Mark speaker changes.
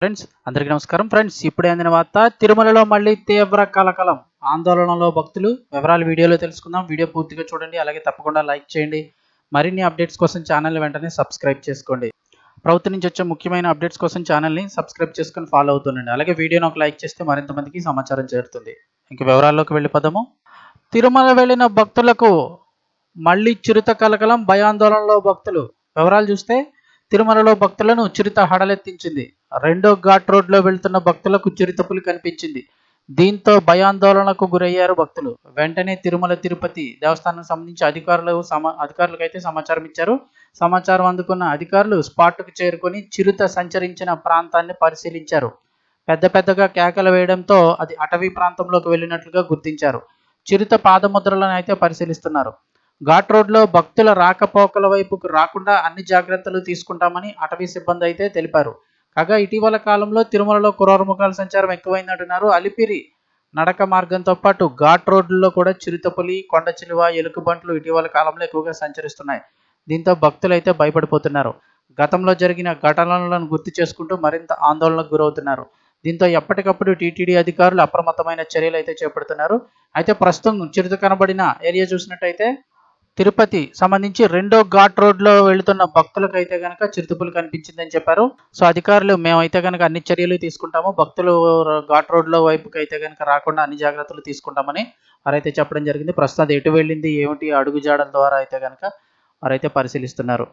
Speaker 1: Friends అందరికీ నమస్కారం. Friends ఇప్పుడే అందిన వార్త, తిరుమలలో మళ్ళీ తీవ్ర కలకలం, ఆందోళనలో భక్తులు. వివరాలు వీడియోలో తెలుసుకుందాం. వీడియో పూర్తిగా చూడండి, అలాగే తప్పకుండా లైక్ చేయండి. మరిన్ని అప్డేట్స్ కోసం ఛానల్ వెంటనే సబ్స్క్రైబ్ చేసుకోండి. ప్రభుత్వం నుంచి వచ్చే ముఖ్యమైన అప్డేట్స్ కోసం ఛానల్ని సబ్స్క్రైబ్ చేసుకొని ఫాలో అవుతుండండి. అలాగే వీడియోని ఒక లైక్ చేస్తే మరింత మందికి సమాచారం చేరుతుంది. ఇంక వివరాల్లోకి వెళ్ళిపోదాము. తిరుమల వెళ్ళిన భక్తులకు మళ్ళీ చిరుత కలకలం, భయాందోళనలో భక్తులు. వివరాలు చూస్తే, తిరుమలలో భక్తులను చిరుత హడలెత్తించింది. రెండో ఘాట్ రోడ్లో వెళ్తున్న భక్తులకు చిరుతపులి కనిపించింది. దీంతో భయాందోళనకు గురయ్యారు భక్తులు. వెంటనే తిరుమల తిరుపతి దేవస్థానం సంబంధించి అధికారులకు అయితే సమాచారం ఇచ్చారు. సమాచారం అందుకున్న అధికారులు స్పాట్కు చేరుకొని చిరుత సంచరించిన ప్రాంతాన్ని పరిశీలించారు. పెద్దగా కేకలు వేయడంతో అది అటవీ ప్రాంతంలోకి వెళ్ళినట్లుగా గుర్తించారు. చిరుత పాదముద్రలను అయితే పరిశీలిస్తున్నారు. ఘాట్ రోడ్లో భక్తుల రాకపోకల వైపుకు రాకుండా అన్ని జాగ్రత్తలు తీసుకుంటామని అటవీ సిబ్బంది అయితే తెలిపారు. కాగా ఇటీవల కాలంలో తిరుమలలో క్రూరమృగాల సంచారం ఎక్కువైందంటున్నారు. అలిపిరి నడక మార్గంతో పాటు ఘాట్ రోడ్లలో కూడా చిరుతపులి, కొండ చిలువ, ఎలుకబంట్లు ఇటీవల కాలంలో ఎక్కువగా సంచరిస్తున్నాయి. దీంతో భక్తులు అయితే భయపడిపోతున్నారు. గతంలో జరిగిన ఘటనలను గుర్తు చేసుకుంటూ మరింత ఆందోళనకు గురవుతున్నారు. దీంతో ఎప్పటికప్పుడు టీటీడీ అధికారులు అప్రమత్తమైన చర్యలు అయితే చేపడుతున్నారు. అయితే ప్రస్తుతం చిరుత కనబడిన ఏరియా చూసినట్టయితే తిరుపతి సంబంధించి రెండో ఘాట్ రోడ్లో వెళుతున్న భక్తులకు అయితే కనుక చిరుతపులి కనిపించిందని చెప్పారు. సో అధికారులు మేమైతే కనుక అన్ని చర్యలు తీసుకుంటాము, భక్తులు ఘాట్ రోడ్లో వైపుకి అయితే కనుక రాకుండా అన్ని జాగ్రత్తలు తీసుకుంటామని వారైతే చెప్పడం జరిగింది. ప్రస్తుతం అది ఎటు వెళ్ళింది ఏమిటి అడుగుజాడల ద్వారా అయితే కనుక వారైతే పరిశీలిస్తున్నారు.